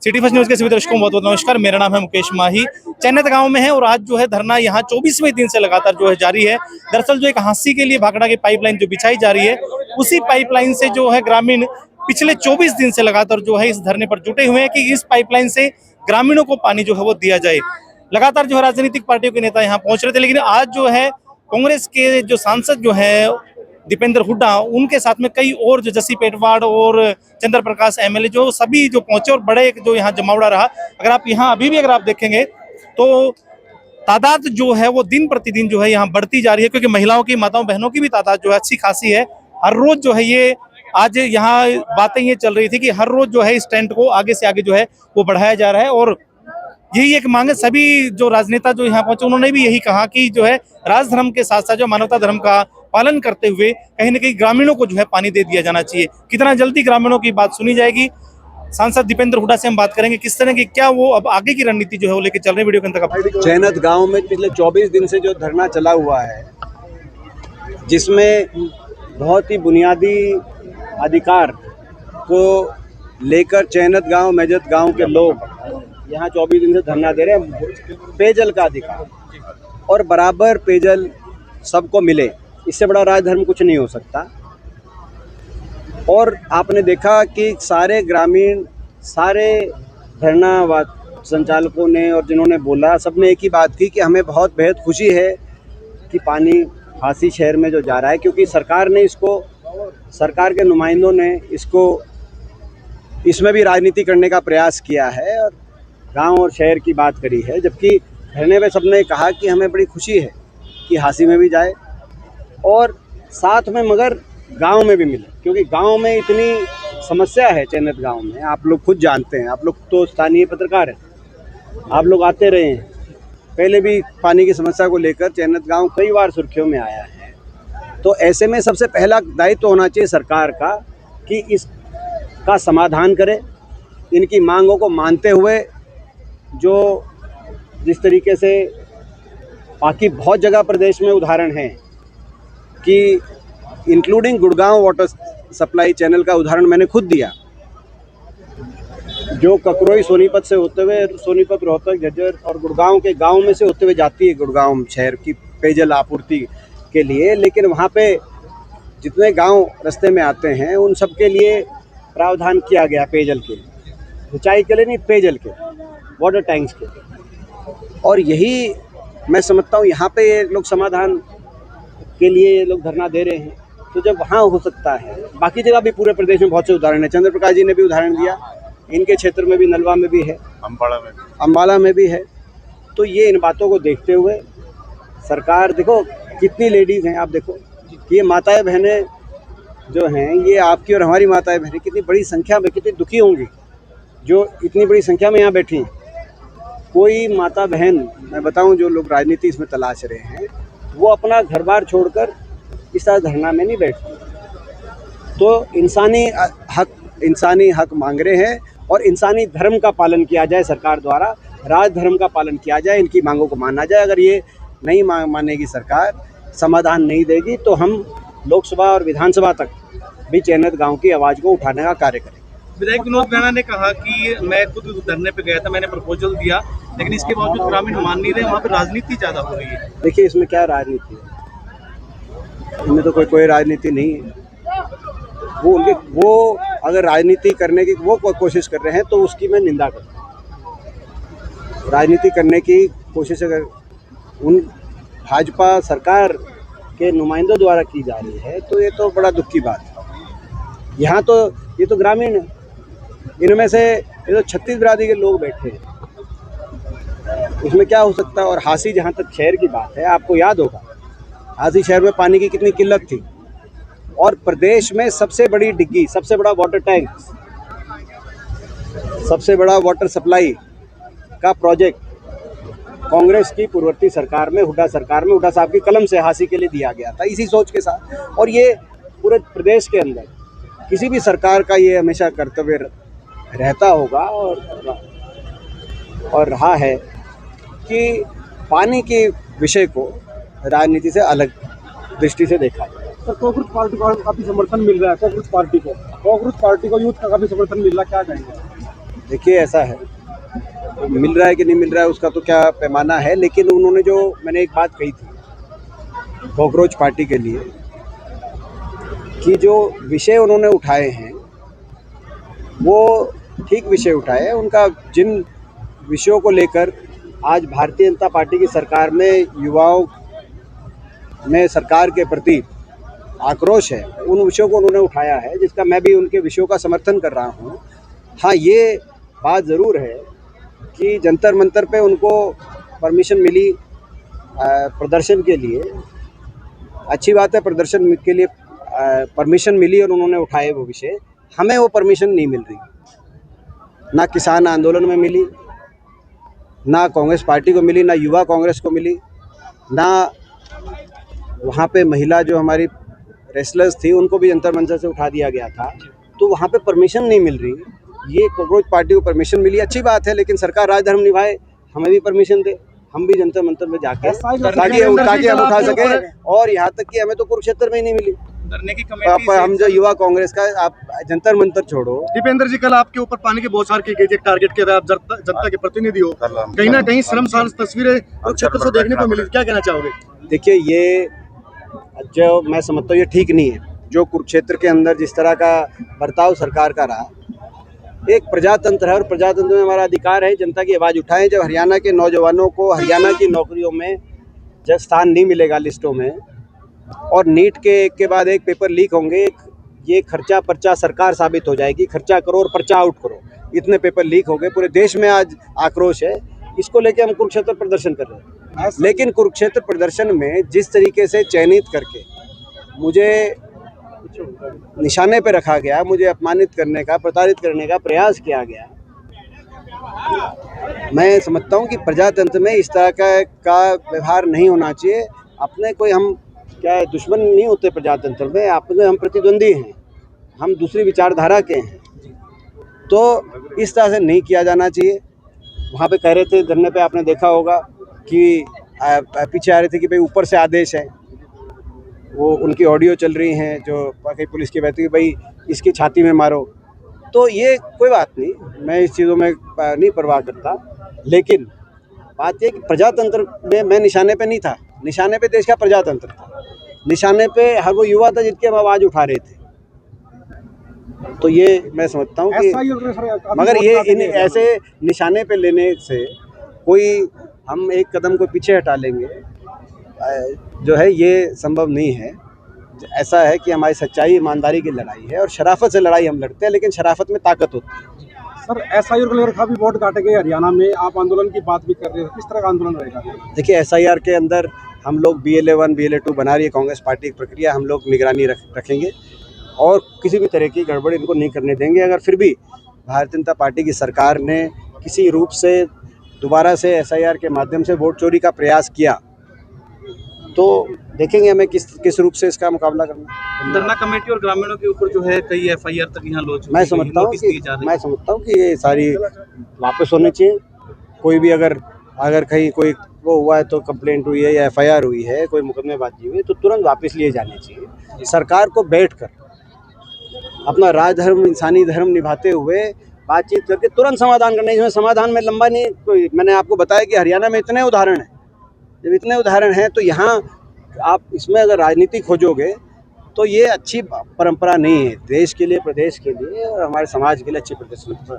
City first news के सभी दर्शकों को बहुत बहुत नमस्कार। मेरा नाम है मुकेश माही। चैनत गांव में है और आज जो है धरना यहाँ 24वें दिन से लगातार जो है जारी है। दरअसल जो एक हांसी के लिए भाखड़ा की पाइपलाइन जो बिछाई जा रही है, उसी पाइपलाइन से जो है ग्रामीण पिछले 24 दिन से लगातार जो है इस धरने पर जुटे हुए हैं कि इस पाइपलाइन से ग्रामीणों को पानी जो है वो दिया जाए। लगातार जो है राजनीतिक पार्टियों के नेता यहाँ पहुंच रहे थे, लेकिन आज जो है कांग्रेस के जो सांसद जो है दीपेंद्र हुड्डा, उनके साथ में कई और जो जसी पेटवाड़ और चंद्र प्रकाश एमएलए जो सभी जो पहुंचे और बड़े जो यहाँ जमावड़ा रहा। अगर आप यहाँ अभी भी अगर आप देखेंगे तो तादाद जो है वो दिन प्रतिदिन जो है यहाँ बढ़ती जा रही है, क्योंकि महिलाओं की, माताओं बहनों की भी तादाद जो है अच्छी खासी है। हर रोज जो है ये आज यहाँ बातें ये चल रही थी कि हर रोज जो है इस टेंट को आगे से आगे जो है वो बढ़ाया जा रहा है और यही एक मांग है। सभी जो राजनेता जो यहाँ पहुंचे उन्होंने भी यही कहा कि जो है राजधर्म के साथ साथ जो मानवता धर्म का पालन करते हुए कहीं न कहीं ग्रामीणों को जो है पानी दे दिया जाना चाहिए। कितना जल्दी ग्रामीणों की बात सुनी जाएगी, सांसद दीपेंद्र हुड्डा से हम बात करेंगे किस तरह की क्या वो अब आगे की रणनीति जो है वो लेके चल रहे। वीडियो के अंत तक चैनत गांव में पिछले 24 दिन से जो धरना चला हुआ है, जिसमें बहुत ही बुनियादी अधिकार को लेकर चैनत गांव, मेजत गांव के लोग यहाँ 24 दिन से धरना दे रहे हैं। पेयजल का अधिकार और बराबर पेयजल सबको मिले, इससे बड़ा राजधर्म कुछ नहीं हो सकता। और आपने देखा कि सारे ग्रामीण, सारे धरना संचालकों ने और जिन्होंने बोला, सबने एक ही बात की कि हमें बहुत बेहद खुशी है कि पानी हांसी शहर में जो जा रहा है, क्योंकि सरकार ने इसको, सरकार के नुमाइंदों ने इसको, इसमें भी राजनीति करने का प्रयास किया है और गांव और शहर की बात करी है। जबकि धरने में सबने कहा कि हमें बड़ी खुशी है कि हांसी में भी जाए और साथ में मगर गांव में भी मिले, क्योंकि गांव में इतनी समस्या है। चैनत गांव में आप लोग खुद जानते हैं, आप लोग तो स्थानीय पत्रकार हैं, आप लोग आते रहे हैं, पहले भी पानी की समस्या को लेकर चैनत गांव कई बार सुर्खियों में आया है। तो ऐसे में सबसे पहला दायित्व होना चाहिए सरकार का कि इसका समाधान करे, इनकी मांगों को मानते हुए। जो जिस तरीके से बाकी बहुत जगह प्रदेश में उदाहरण हैं कि including Gurgaon water supply channel का उदाहरण मैंने खुद दिया, जो ककरोई सोनीपत से होते हुए, सोनीपत, रोहतक, झज्जर और गुड़गांव के गांव में से होते हुए जाती है गुड़गांव शहर की पेयजल आपूर्ति के लिए। लेकिन वहाँ पे जितने गांव रास्ते में आते हैं उन सब के लिए प्रावधान किया गया पेयजल के, सिंचाई के लिए नहीं, पेयजल के, वाटर टैंक्स के। और यही मैं समझता हूँ यहाँ पे ये लोग समाधान के लिए ये लोग धरना दे रहे हैं। तो जब वहाँ हो सकता है, बाकी जगह भी पूरे प्रदेश में बहुत से उदाहरण है। चंद्र प्रकाश जी ने भी उदाहरण दिया, इनके क्षेत्र में भी, नलवा में भी है, अम्बाला में भी है। तो ये इन बातों को देखते हुए सरकार, देखो कितनी लेडीज़ हैं, आप देखो ये माताएं बहनें जो हैं, ये आपकी और हमारी माताएं बहनें कितनी बड़ी संख्या में, कितनी दुखी होंगी जो इतनी बड़ी संख्या में यहाँ बैठी हैं। कोई माता बहन, मैं बताऊं, जो लोग राजनीति इसमें तलाश रहे हैं, वो अपना घर बार छोड़कर इस तरह धरना में नहीं बैठते। तो इंसानी हक मांग रहे हैं और इंसानी धर्म का पालन किया जाए सरकार द्वारा, राजधर्म का पालन किया जाए, इनकी मांगों को माना जाए। अगर ये नहीं मानेगी सरकार, समाधान नहीं देगी, तो हम लोकसभा और विधानसभा तक भी चैनत गाँव की आवाज़ को उठाने का कार्य करेंगे। विधायक विनोद राणा ने कहा कि मैं खुद धरने पे गया था, मैंने प्रपोजल दिया, लेकिन इसके बावजूद ग्रामीण मान नहीं रहे, वहाँ पे राजनीति ज्यादा हो रही है। देखिए इसमें क्या राजनीति है, इसमें तो कोई राजनीति नहीं है। वो अगर राजनीति करने की वो कोशिश कर रहे हैं तो उसकी मैं निंदा करता हूँ। राजनीति करने की कोशिश अगर उन भाजपा सरकार के नुमाइंदों द्वारा की जा रही है तो ये तो बड़ा दुख की बात है। यहाँ तो ये तो ग्रामीण है, इनमें से ये तो 36 बिरादरी के लोग बैठे हैं, इसमें क्या हो सकता है। और हांसी, जहाँ तक शहर की बात है, आपको याद होगा हांसी शहर में पानी की कितनी किल्लत थी और प्रदेश में सबसे बड़ी डिग्गी, सबसे बड़ा वाटर टैंक, सबसे बड़ा वाटर सप्लाई का प्रोजेक्ट कांग्रेस की पूर्ववर्ती सरकार में, हुड्डा सरकार में, हुड्डा साहब की कलम से हांसी के लिए दिया गया था, इसी सोच के साथ। और ये पूरे प्रदेश के अंदर किसी भी सरकार का ये हमेशा कर्तव्य रहता होगा और रहा है कि पानी के विषय को राजनीति से अलग दृष्टि से देखा जाए। सर, कांग्रेस पार्टी को काफ़ी समर्थन मिल रहा है, कांग्रेस पार्टी को यूथ का काफ़ी समर्थन मिल रहा है, क्या कहेंगे? देखिए ऐसा है, मिल रहा है कि नहीं मिल रहा है उसका तो क्या पैमाना है, लेकिन उन्होंने जो मैंने एक बात कही थी कॉकरोच पार्टी के लिए कि जो विषय उन्होंने उठाए हैं वो ठीक विषय उठाए हैं। उनका जिन विषयों को लेकर आज भारतीय जनता पार्टी की सरकार में युवाओं में सरकार के प्रति आक्रोश है, उन विषयों को उन्होंने उठाया है, जिसका मैं भी उनके विषयों का समर्थन कर रहा हूँ। हाँ, ये बात ज़रूर है कि जंतर मंतर पे उनको परमिशन मिली प्रदर्शन के लिए। अच्छी बात है, प्रदर्शन के लिए परमिशन मिली और उन्होंने उठाए वो विषय। हमें वो परमिशन नहीं मिल रही, ना किसान आंदोलन में मिली, ना कांग्रेस पार्टी को मिली, ना युवा कांग्रेस को मिली, ना वहाँ पे महिला जो हमारी रेसलर्स थी उनको भी जंतर मंतर से उठा दिया गया था, तो वहाँ पे परमिशन नहीं मिल रही। ये कॉकरोच पार्टी को परमिशन मिली, अच्छी बात है, लेकिन सरकार राजधर्म निभाए, हमें भी परमिशन दे, हम भी जंतर मंतर में जाके ताकि हम उठा सके। और यहाँ तक कि हमें तो कुरुक्षेत्र में ही नहीं मिली। धरने की कमेटी हम जो युवा कांग्रेस का, आप जंतर मंतर छोड़ो। दीपेंद्र जी, कल आपके ऊपर पानी की बौछार की गई थी, टारगेट के आप जनता के प्रतिनिधि हो, कहीं ना कहीं शर्मसार तस्वीरें कुरुक्षेत्र से देखने को मिली, क्या कहना चाहोगे? देखिए, ये जो मैं समझता हूँ ये ठीक नहीं है, जो कुरुक्षेत्र के अंदर जिस तरह का बर्ताव सरकार का रहा। एक प्रजातंत्र है और प्रजातंत्र में हमारा अधिकार है जनता की आवाज़ उठाएं। जब हरियाणा के नौजवानों को हरियाणा की नौकरियों में जब स्थान नहीं मिलेगा लिस्टों में, और नीट के एक के बाद एक पेपर लीक होंगे, ये खर्चा पर्चा सरकार साबित हो जाएगी। खर्चा करो और पर्चा आउट करो, इतने पेपर लीक हो गए, पूरे देश में आज आक्रोश है। इसको लेके हम कुरुक्षेत्र प्रदर्शन कर रहे हैं। लेकिन कुरुक्षेत्र प्रदर्शन में जिस तरीके से चयनित करके मुझे निशाने पे रखा गया, मुझे अपमानित करने का, प्रताड़ित करने का प्रयास किया गया, मैं समझता हूँ कि प्रजातंत्र में इस तरह का व्यवहार नहीं होना चाहिए। अपने कोई हम क्या दुश्मन नहीं होते प्रजातंत्र में, अपने हम प्रतिद्वंदी हैं, हम दूसरी विचारधारा के हैं, तो इस तरह से नहीं किया जाना चाहिए। वहाँ पे कह रहे थे धरने पे, आपने देखा होगा कि पीछे आ रहे थे कि भाई ऊपर से आदेश है, वो उनकी ऑडियो चल रही हैं जो कहीं पुलिस की बहती है भाई इसकी छाती में मारो। तो ये कोई बात नहीं, मैं इस चीज़ों में नहीं परवाह करता, लेकिन बात ये कि प्रजातंत्र में मैं निशाने पे नहीं था, निशाने पे देश का प्रजातंत्र था, निशाने पे हर वो युवा था जिनकी हम आवाज़ उठा रहे थे। तो ये मैं समझता हूँ कि मगर ये इन ऐसे निशाने पे लेने से कोई हम एक कदम को पीछे हटा लेंगे जो है ये संभव नहीं है। ऐसा है कि हमारी सच्चाई ईमानदारी की लड़ाई है और शराफत से लड़ाई हम लड़ते हैं, लेकिन शराफत में ताकत होती है। सर, SIR को लेकर काफी वोट काटे गए हरियाणा में, आप आंदोलन की बात भी कर रहे हैं, किस तरह का आंदोलन रहेगा? देखिए, SIR के अंदर हम लोग BLA 1 BLA 2 बना रही है कांग्रेस पार्टी की प्रक्रिया, हम लोग निगरानी रखेंगे और किसी भी तरह की गड़बड़ इनको नहीं करने देंगे। अगर फिर भी भारतीय जनता पार्टी की सरकार ने किसी रूप से दोबारा से SIR के माध्यम से वोट चोरी का प्रयास किया तो देखेंगे हमें किस रूप से इसका मुकाबला करना। धरना कमेटी और ग्रामीणों के ऊपर जो है कई FIR तक यहाँ लॉन्च मैं समझता हूँ कि ये सारी वापस होनी चाहिए। कोई भी अगर कहीं कोई वो हुआ है तो कंप्लेंट हुई है या FIR हुई है, कोई मुकदमेबाजी हुई है तो तुरंत वापस लिए जाने चाहिए। सरकार को बैठकर अपना राजधर्म इंसानी धर्म निभाते हुए बातचीत करके तुरंत समाधान करना है। इसमें समाधान में लंबा नहीं कोई, मैंने आपको बताया कि हरियाणा में इतने उदाहरण हैं। जब इतने उदाहरण हैं तो यहाँ आप इसमें अगर राजनीति खोजोगे तो ये अच्छी परंपरा नहीं है देश के लिए, प्रदेश के लिए और हमारे समाज के लिए अच्छी प्रतिष्ठा